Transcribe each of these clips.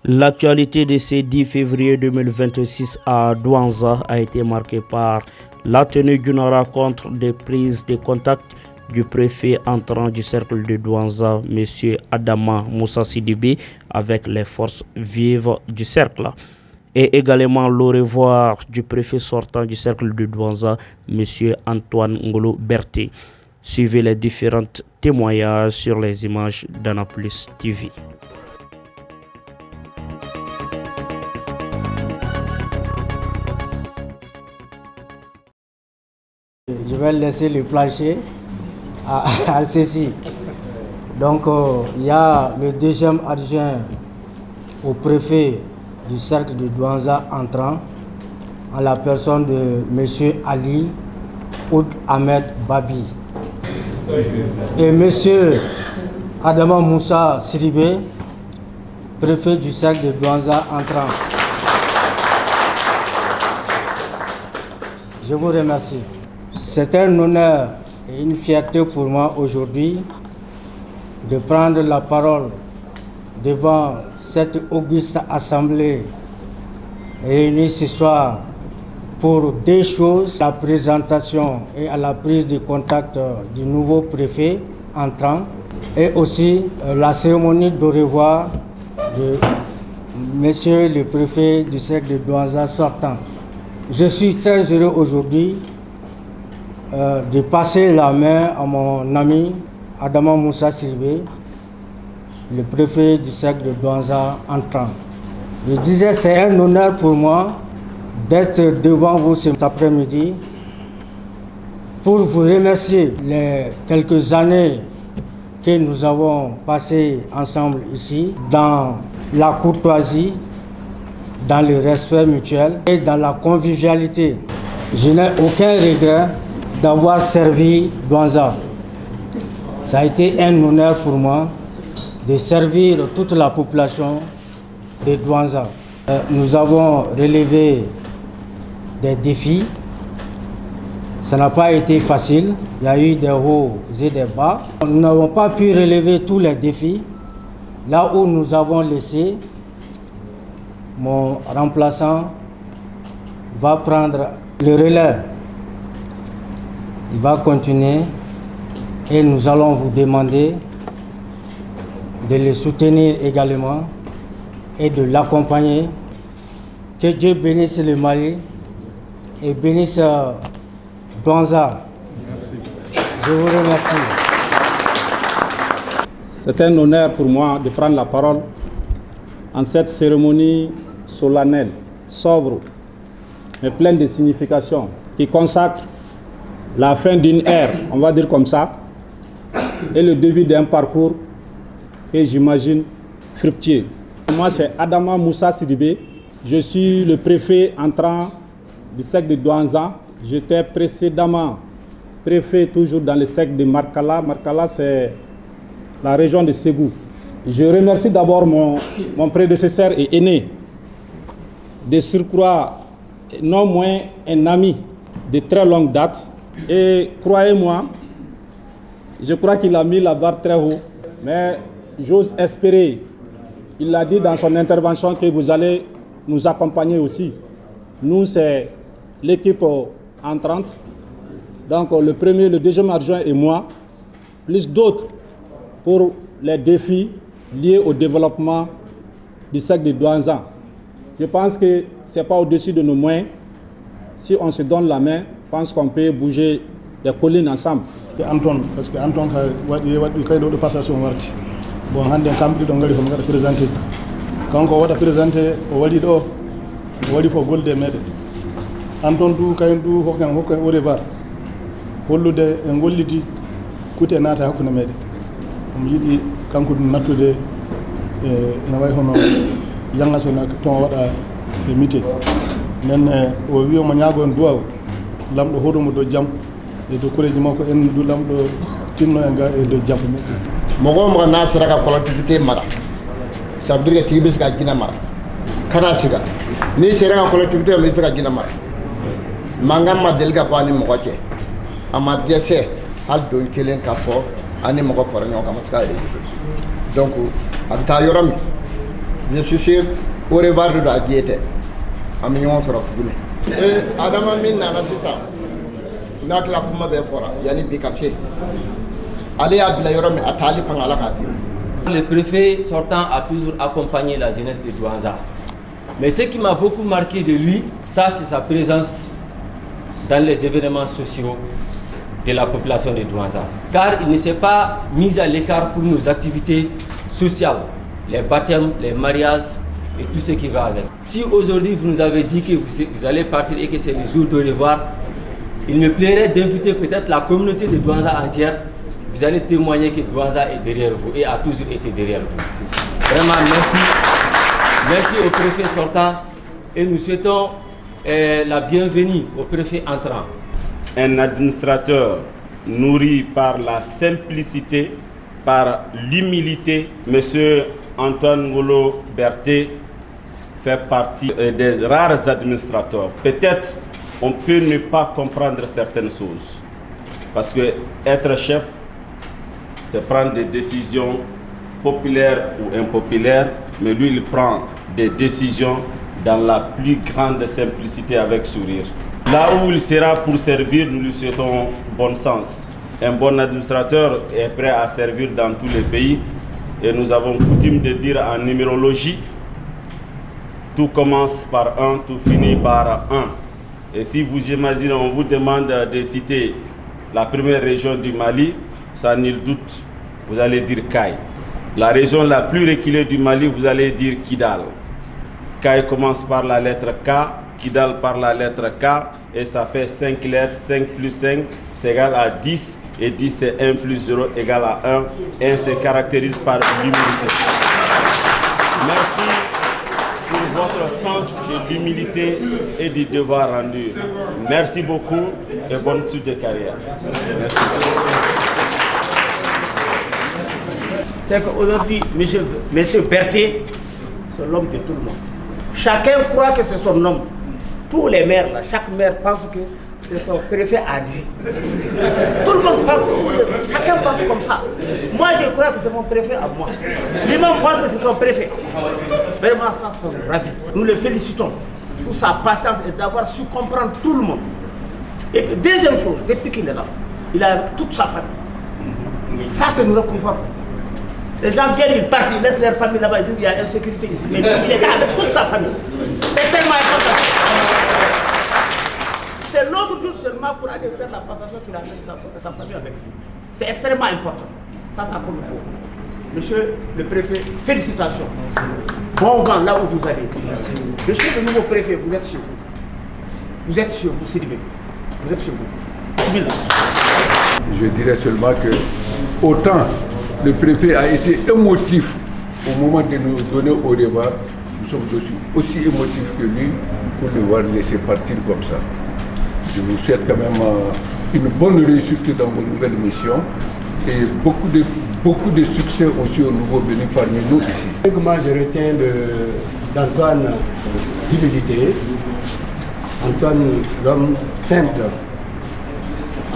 L'actualité de ce 10 février 2026 à Douanza a été marquée par la tenue d'une rencontre de prise de contact du préfet entrant du cercle de Douanza, M. Adama Moussa Sidibé, avec les forces vives du cercle. Et également le revoir du préfet sortant du cercle de Douanza, M. Antoine Ngolo Berté. Suivez les différents témoignages sur les images d'Anapolis TV. Je vais laisser le flasher à ceci. Donc, il y a le deuxième adjoint au préfet du cercle de Douanza entrant, en la personne de M. Ali Oud Ahmed Babi. Et M. Adama Moussa Sidibé, préfet du cercle de Douanza entrant. Je vous remercie. C'est un honneur et une fierté pour moi aujourd'hui de prendre la parole devant cette auguste assemblée réunie ce soir pour deux choses: la présentation et à la prise de contact du nouveau préfet entrant, et aussi la cérémonie de revoir de monsieur le préfet du cercle de Douanza sortant. Je suis très heureux aujourd'hui de passer la main à mon ami Adama Moussa Sidibé, le préfet du cercle de Douanza entrant. Je disais, c'est un honneur pour moi d'être devant vous cet après-midi pour vous remercier les quelques années que nous avons passées ensemble ici, dans la courtoisie, dans le respect mutuel et dans la convivialité. Je n'ai aucun regret d'avoir servi Douanza. Ça a été un honneur pour moi de servir toute la population de Douanza. Nous avons relevé des défis. Ça n'a pas été facile. Il y a eu des hauts et des bas. Nous n'avons pas pu relever tous les défis. Là où nous avons laissé, mon remplaçant va prendre le relais. Il va continuer et nous allons vous demander de le soutenir également et de l'accompagner. Que Dieu bénisse le Mali et bénisse Douanza. Merci. Je vous remercie. C'est un honneur pour moi de prendre la parole en cette cérémonie solennelle, sobre, mais pleine de signification, qui consacre la fin d'une ère, on va dire comme ça, et le début d'un parcours que j'imagine fructueux. Moi, c'est Adama Moussa Sidibé. Je suis le préfet entrant du cercle de Douanza. J'étais précédemment préfet toujours dans le cercle de Markala. Markala, c'est la région de Ségou. Je remercie d'abord mon prédécesseur et aîné, de surcroît non moins un ami de très longue date. Et croyez-moi, je crois qu'il a mis la barre très haut, mais j'ose espérer, il l'a dit dans son intervention, que vous allez nous accompagner aussi. Nous, c'est l'équipe entrante, donc le premier, le deuxième adjoint et moi, plus d'autres pour les défis liés au développement du cercle de Douanza. Je pense que ce n'est pas au-dessus de nos moyens. Si on se donne la main, je pense qu'on peut bouger les collines ensemble. Antoine, parce que Antoine a fait de passation. Bon, hande kamɓe ɗo ngari komi gaɗa présenté kanko waɗa présenté o waɗi ɗo o waɗi ko golde meɗen Antoine du kayen du hokkan au revoir hollude en golliti kute naata hakkude meɗen omo yiɗi kanko ɗum nattude ene wayi hono yangasona ton waɗa e mité nden o wi omo ñaago en duwaw lamɗo hoɗomo dow jaam e dow koreji makko en du lamɗo tinno e ga e dow jaam mogo mogo na sera ka collectivité mara ça veut dire que tigi bɛ se ka jinɛ mara kana siga ni sera ka collectivité mi bɛ ka jinɛ mara mankan ma deli ka bɔ ani mɔgɔ cɛ a ma dɛsɛ hali don kelen ka fɔ ani mɔgɔ fara ɲɔgɔn kan ma se ka yɛrɛ donc a bɛ taa yɔrɔ min je suis sûr au revoir de la diété am ñoo soro tugune adama min nana sisa nak la kuma be fora yani bi kasse ali abla yoro mi atali fanga la ka dina. Le préfet sortant a toujours accompagné la jeunesse de Douanza. Mais ce qui m'a beaucoup marqué de lui, ça c'est sa présence dans les événements sociaux de la population de Douanza. Car il ne s'est pas mis à l'écart pour nos activités sociales, les baptêmes, les mariages et tout ce qui va avec. Si aujourd'hui vous nous avez dit que vous allez partir et que c'est le jour de revoir, il me plairait d'inviter peut-être la communauté de Douanza entière. Vous allez témoigner que Douanza est derrière vous et a toujours été derrière vous. Vraiment, merci. Merci au préfet sortant et nous souhaitons la bienvenue au préfet entrant. Un administrateur nourri par la simplicité, par l'humilité, M. Antoine Ngolo Berté fait partie des rares administrateurs. Peut-être on peut ne pas comprendre certaines choses, parce que être chef, c'est prendre des décisions populaires ou impopulaires, mais lui, il prend des décisions dans la plus grande simplicité avec sourire. Là où il sera pour servir, nous lui souhaitons bon sens. Un bon administrateur est prêt à servir dans tous les pays et nous avons coutume de dire en numérologie, tout commence par 1, tout finit par 1. Et si vous imaginez, on vous demande de citer la première région du Mali, sans nul doute, vous allez dire Kaï. La région la plus reculée du Mali, vous allez dire Kidal. Kaï commence par la lettre K, Kidal par la lettre K, et ça fait 5 lettres. 5 plus 5, c'est égal à 10, et 10 c'est 1 plus 0 égale à 1. 1 se caractérise par l'humilité. Merci pour votre sens de l'humilité et du devoir rendu. Merci beaucoup et bonne suite de carrière. Merci. C'est qu'aujourd'hui, monsieur Berté, c'est l'homme de tout le monde. Chacun croit que c'est son homme. Tous les maires, là, chaque maire pense que c'est son préfet à lui. Tout le monde pense, chacun pense comme ça. Moi, je crois que c'est mon préfet à moi. Lui-même pense que c'est son préfet. Vraiment, ça, c'est ravi. Nous le félicitons pour sa patience et d'avoir su comprendre tout le monde. Et puis, deuxième chose, depuis qu'il est là, il a toute sa famille. Ça, c'est nous réconfort. Les gens viennent, ils partent, ils laissent leur famille là-bas, ils disent qu'il y a insécurité ici. Mais il est là avec toute sa famille. C'est tellement important. C'est l'autre jour seulement pour aller faire la passation qu'il a fait de sa famille avec lui. C'est extrêmement important. Ça compte beaucoup. Monsieur le préfet, félicitations. Bon vent là où vous allez. Monsieur le nouveau préfet, vous êtes chez vous. Vous êtes chez vous, Sidibé. Vous êtes chez vous. Je dirais seulement que autant le préfet a été émotif au moment de nous donner au revoir, nous sommes aussi émotifs que lui pour le voir laisser partir comme ça. Je vous souhaite quand même une bonne réussite dans vos nouvelles missions et beaucoup de succès aussi aux nouveaux venus parmi nous ici. Moi, je retiens d'Antoine d'humilité, Antoine l'homme simple,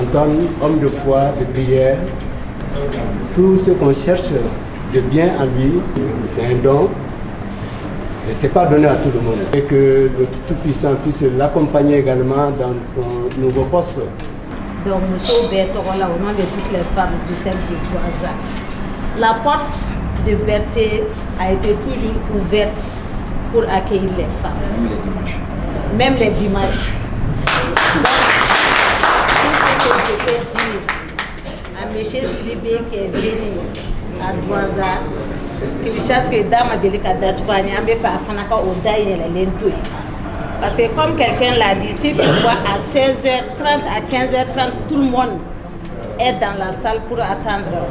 Antoine homme de foi, de prière. Tout ce qu'on cherche de bien en lui, c'est un don. Et ce n'est pas donné à tout le monde. Et que le Tout-Puissant puisse l'accompagner également dans son nouveau poste. Donc, M. Bertorola, au nom de toutes les femmes du cercle de Douanza, la porte de Berté a été toujours ouverte pour accueillir les femmes. Même les dimanches. Donc, tout ce que je peux dire à M. Sidibé qui est venu à Douanza, que je chasse que dame délicate d'Atouani, on peut faire au daï et l'entoui. Parce que comme quelqu'un l'a dit, si tu vois à 16h30, à 15h30, tout le monde est dans la salle pour attendre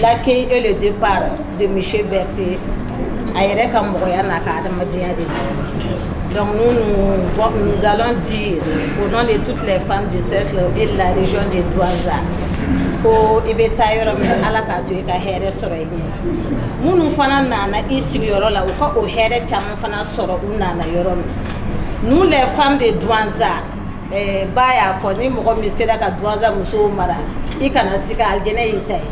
l'accueil et le départ de M. Berté. Donc nous allons dire au nom de toutes les femmes du cercle et de la région de Douanza ko ibe tayoro me ala ka to ka here soro yi munu fana nana isi yoro la ko o here cham fana soro unana yoro nous les femmes de Douanza baya fo ni mo ko mi sera ka Douanza muso mara ikana sika aljene yitai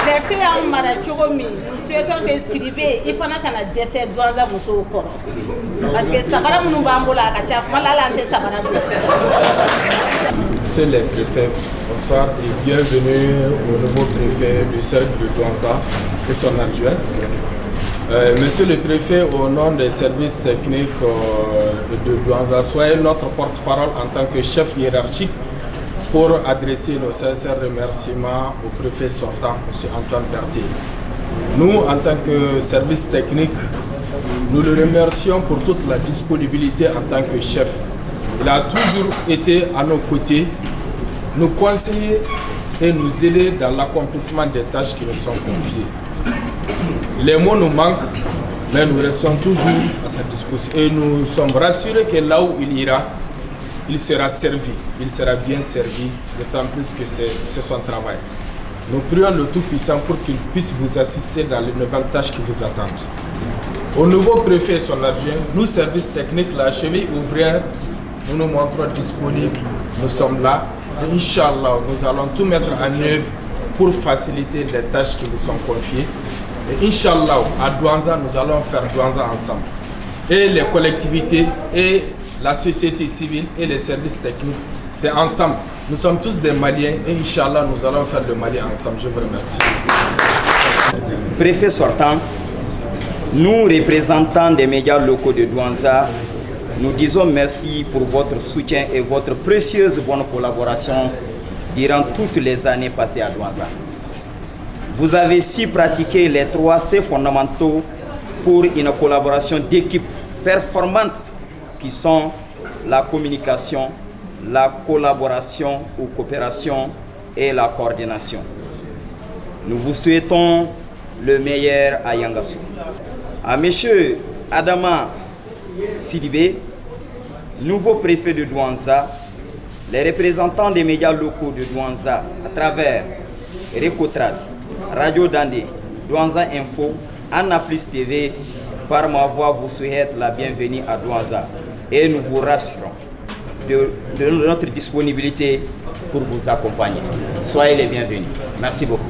les Berthe en marachogomi, nous souhaitons que Sidibé, il faut qu'on décès Douanza Mousso au corps. Parce que Sabara Mounoumbambola, Kachap, Malalante Sabara. Monsieur le préfet, bonsoir et bienvenue au nouveau préfet du cercle de Douanza et son adjoint. Monsieur le préfet, au nom des services techniques de Douanza, soyez notre porte-parole en tant que chef hiérarchique pour adresser nos sincères remerciements au préfet sortant, M. Antoine Berthe. Nous, en tant que service technique, nous le remercions pour toute la disponibilité en tant que chef. Il a toujours été à nos côtés, nous conseiller et nous aider dans l'accomplissement des tâches qui nous sont confiées. Les mots nous manquent, mais nous restons toujours à sa disposition. Et nous sommes rassurés que là où il ira, il sera servi, il sera bien servi, d'autant plus que c'est son travail. Nous prions le Tout-Puissant pour qu'il puisse vous assister dans les nouvelles tâches qui vous attendent. Au nouveau préfet et son adjoint, nous, services techniques, la cheville ouvrière, nous nous montrons disponibles, nous sommes là. Et Inch'Allah, nous allons tout mettre en œuvre pour faciliter les tâches qui vous sont confiées. Et Inch'Allah, à Douanza, nous allons faire Douanza ensemble. Et les collectivités, et la société civile, et les services techniques, c'est ensemble. Nous sommes tous des Maliens, et Inch'Allah, nous allons faire le Mali ensemble. Je vous remercie. Préfet sortant, nous, représentants des médias locaux de Douanza, nous disons merci pour votre soutien et votre précieuse bonne collaboration durant toutes les années passées à Douanza. Vous avez su pratiquer les 3 C fondamentaux pour une collaboration d'équipe performante qui sont la communication, la collaboration ou coopération et la coordination. Nous vous souhaitons le meilleur à Yangassou. À M. Adama Sidibé, nouveau préfet de Douanza, les représentants des médias locaux de Douanza à travers Recotrad, Radio Dandé, Douanza Info, Annaplis TV, par ma voix vous souhaite la bienvenue à Douanza et nous vous rassurons de notre disponibilité pour vous accompagner. Soyez les bienvenus. Merci beaucoup.